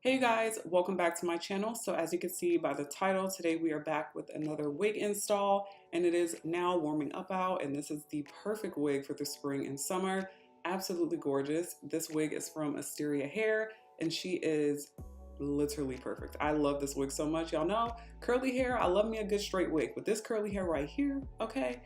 Hey guys, welcome back to my channel. So as you can see by the title, today we are back with another wig install, and it is now warming up out, and this is the perfect wig for the spring and summer. Absolutely gorgeous. This wig is from Asteria hair, and she is literally perfect. I love this wig so much. Y'all know curly hair, I love me a good straight wig, but this curly hair right here, okay,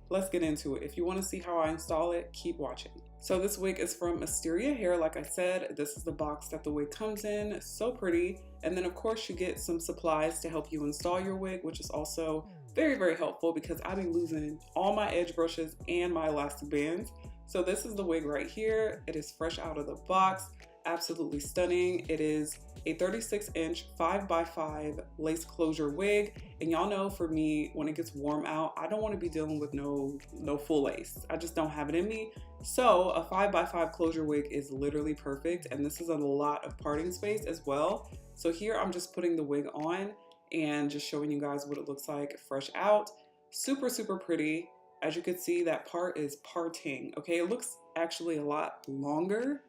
let's get into it. If you want to see how I install it, keep watching. So this wig is from Asteria hair. Like I said, this is the box that the wig comes in. So pretty. And then of course you get some supplies to help you install your wig, which is also very, very helpful because I be losing all my edge brushes and my elastic bands. So this is the wig right here. It is fresh out of the box. Absolutely stunning. It is a 36-inch 5x5 lace closure wig, and y'all know for me, when it gets warm out, I don't want to be dealing with no full lace. I just don't have it in me. So a 5x5 closure wig is literally perfect, and this is a lot of parting space as well. So here I'm just putting the wig on and just showing you guys what it looks like fresh out. Super, super pretty. As you can see, that part is parting. Okay, it looks actually a lot longer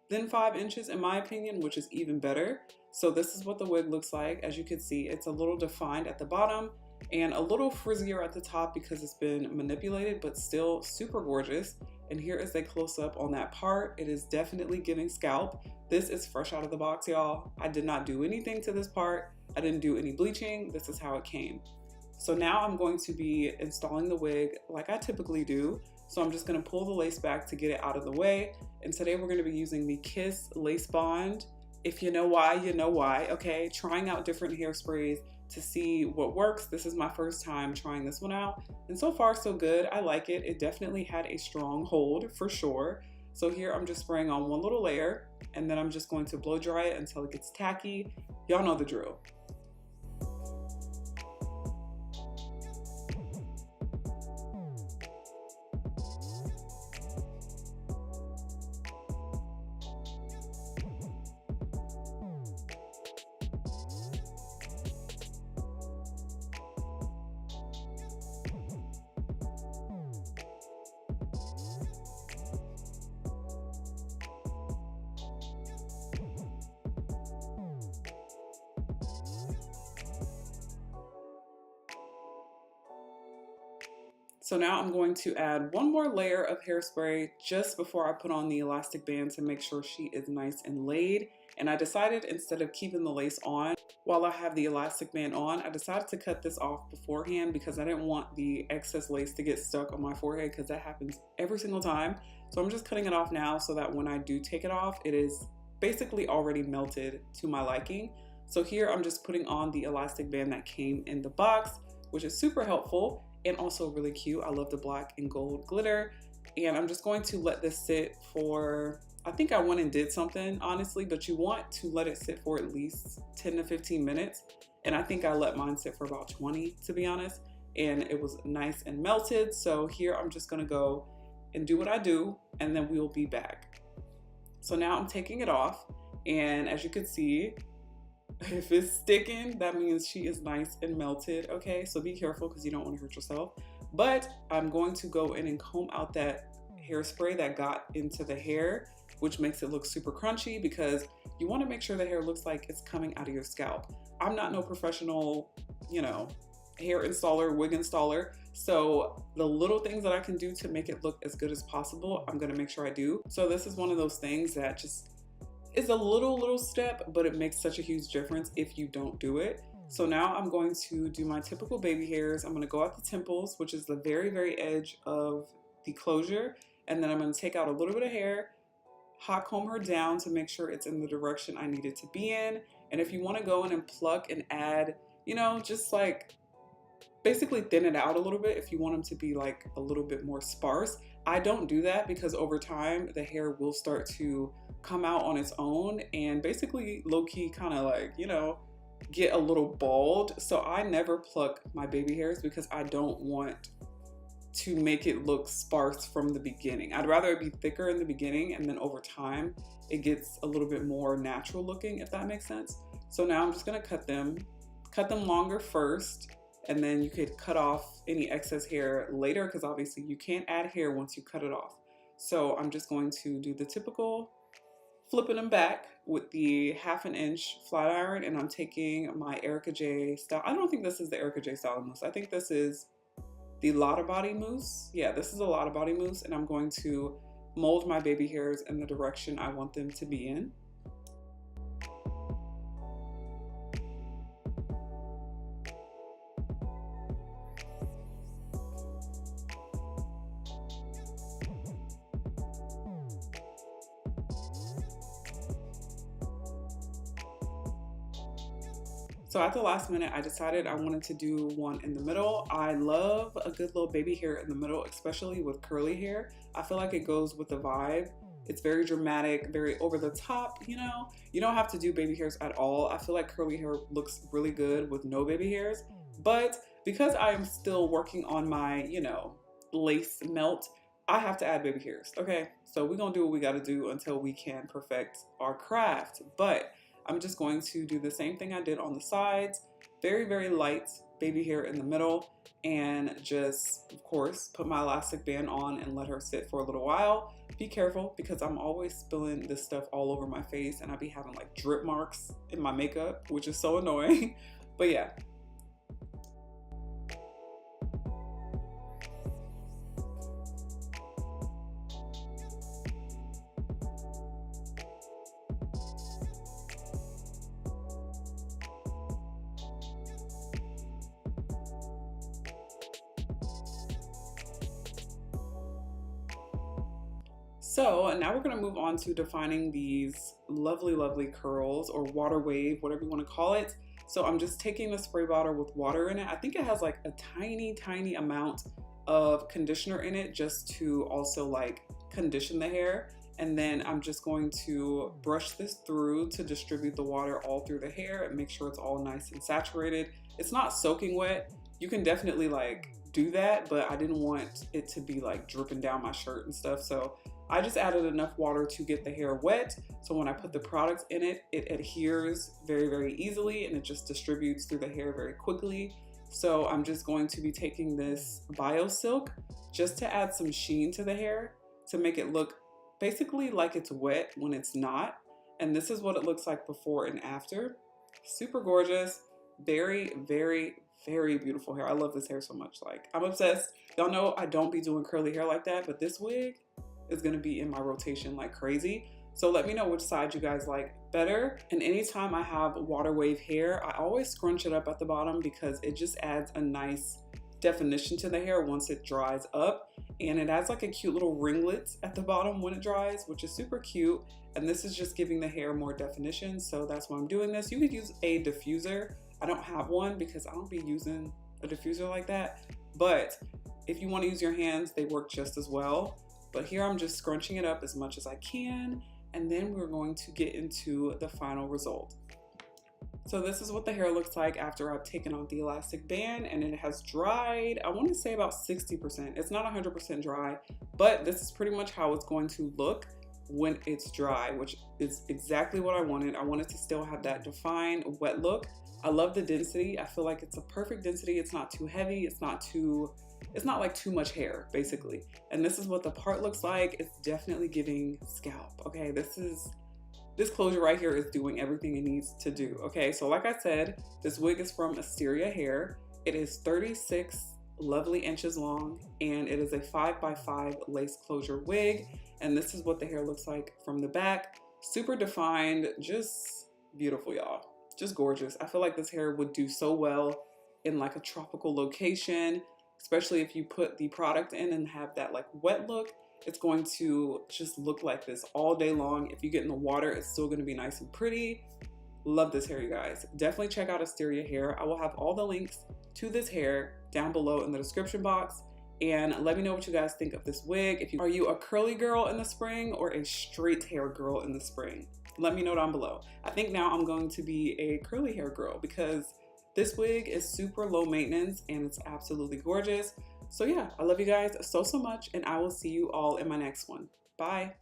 than 5 inches in my opinion, which is even better. So this is what the wig looks like. As you can see, it's a little defined at the bottom and a little frizzier at the top because it's been manipulated, but still super gorgeous. And here is a close-up on that part. It is definitely giving scalp. This is fresh out of the box, y'all. I did not do anything to this part. I didn't do any bleaching. This is how it came. So now I'm going to be installing the wig like I typically do. So I'm just gonna pull the lace back to get it out of the way. And today we're gonna be using the Kiss Lace Bond. If you know why, you know why, okay? Trying out different hairsprays to see what works. This is my first time trying this one out. And so far so good, I like it. It definitely had a strong hold for sure. So here I'm just spraying on one little layer, and then I'm just going to blow dry it until it gets tacky. Y'all know the drill. So now I'm going to add one more layer of hairspray just before I put on the elastic band to make sure she is nice and laid. And I decided instead of keeping the lace on while I have the elastic band on, I decided to cut this off beforehand because I didn't want the excess lace to get stuck on my forehead because that happens every single time. So I'm just cutting it off now so that when I do take it off, it is basically already melted to my liking. So here I'm just putting on the elastic band that came in the box, which is super helpful. And also really cute. I love the black and gold glitter. And I'm just going to let this sit for, I think I went and did something honestly, but you want to let it sit for at least 10 to 15 minutes. And I think I let mine sit for about 20 to be honest. And it was nice and melted. So here I'm just gonna go and do what I do and then we'll be back. So now I'm taking it off, and as you can see, if it's sticking, that means she is nice and melted, okay? So be careful because you don't want to hurt yourself. But I'm going to go in and comb out that hairspray that got into the hair, which makes it look super crunchy because you want to make sure the hair looks like it's coming out of your scalp. I'm not no professional, hair installer, wig installer. So the little things that I can do to make it look as good as possible, I'm going to make sure I do. So this is one of those things that just is a little step, but it makes such a huge difference if you don't do it. So now I'm going to do my typical baby hairs. I'm going to go at the temples, which is the very, very edge of the closure. And then I'm going to take out a little bit of hair, hot comb her down to make sure it's in the direction I need it to be in. And if you want to go in and pluck and add, just like basically thin it out a little bit if you want them to be like a little bit more sparse. I don't do that because over time the hair will start to come out on its own and basically low-key kind of like, get a little bald. So I never pluck my baby hairs because I don't want to make it look sparse from the beginning. I'd rather it be thicker in the beginning and then over time it gets a little bit more natural looking, if that makes sense. So now I'm just gonna cut them longer first, and then you could cut off any excess hair later because obviously you can't add hair once you cut it off. So I'm just going to do the typical flipping them back with the 1/2 inch flat iron, and I'm taking my Erica J style. I don't think this is the Erica J style mousse. I think this is the Lotta Body mousse. Yeah, this is a Lotta Body mousse, and I'm going to mold my baby hairs in the direction I want them to be in. So at the last minute, I decided I wanted to do one in the middle. I love a good little baby hair in the middle, especially with curly hair. I feel like it goes with the vibe. It's very dramatic, very over the top, you know? You don't have to do baby hairs at all. I feel like curly hair looks really good with no baby hairs. But because I am still working on my, lace melt, I have to add baby hairs, okay? So we're gonna do what we gotta do until we can perfect our craft. But I'm just going to do the same thing I did on the sides, very, very light baby hair in the middle, and just, of course, put my elastic band on and let her sit for a little while. Be careful because I'm always spilling this stuff all over my face and I be having like drip marks in my makeup, which is so annoying. But yeah. So now we're gonna move on to defining these lovely, lovely curls, or water wave, whatever you wanna call it. So I'm just taking the spray bottle with water in it. I think it has like a tiny, tiny amount of conditioner in it just to also like condition the hair. And then I'm just going to brush this through to distribute the water all through the hair and make sure it's all nice and saturated. It's not soaking wet. You can definitely like do that, but I didn't want it to be like dripping down my shirt and stuff. So I just added enough water to get the hair wet. So when I put the product in it, it adheres very, very easily and it just distributes through the hair very quickly. So I'm just going to be taking this Bio Silk just to add some sheen to the hair to make it look basically like it's wet when it's not. And this is what it looks like before and after. Super gorgeous, very, very, very beautiful hair. I love this hair so much. Like, I'm obsessed. Y'all know I don't be doing curly hair like that, but this wig is gonna be in my rotation like crazy. So let me know which side you guys like better. And anytime I have water wave hair, I always scrunch it up at the bottom because it just adds a nice definition to the hair once it dries up. And it adds like a cute little ringlet at the bottom when it dries, which is super cute. And this is just giving the hair more definition. So that's why I'm doing this. You could use a diffuser. I don't have one because I don't be using a diffuser like that. But if you want to use your hands, they work just as well. But here I'm just scrunching it up as much as I can, and then we're going to get into the final result. So this is what the hair looks like after I've taken off the elastic band, and it has dried, I want to say about 60%. It's not 100% dry, but this is pretty much how it's going to look when it's dry, which is exactly what I wanted. I wanted to still have that defined wet look. I love the density. I feel like it's a perfect density. It's not too heavy. It's not like too much hair, basically. And this is what the part looks like. It's definitely giving scalp, okay? This closure right here is doing everything it needs to do, okay? So like I said, this wig is from Asteria Hair. It is 36 lovely inches long, and it is a 5x5 lace closure wig. And this is what the hair looks like from the back. Super defined, just beautiful, y'all. Just gorgeous. I feel like this hair would do so well in like a tropical location, especially if you put the product in and have that like wet look. It's going to just look like this all day long. If you get in the water, it's still going to be nice and pretty. Love this hair, you guys. Definitely check out Asteria Hair. I will have all the links to this hair down below in the description box. And let me know what you guys think of this wig. Are you a curly girl in the spring or a straight hair girl in the spring? Let me know down below. I think now I'm going to be a curly hair girl because this wig is super low maintenance and it's absolutely gorgeous. So yeah, I love you guys so much, and I will see you all in my next one. Bye.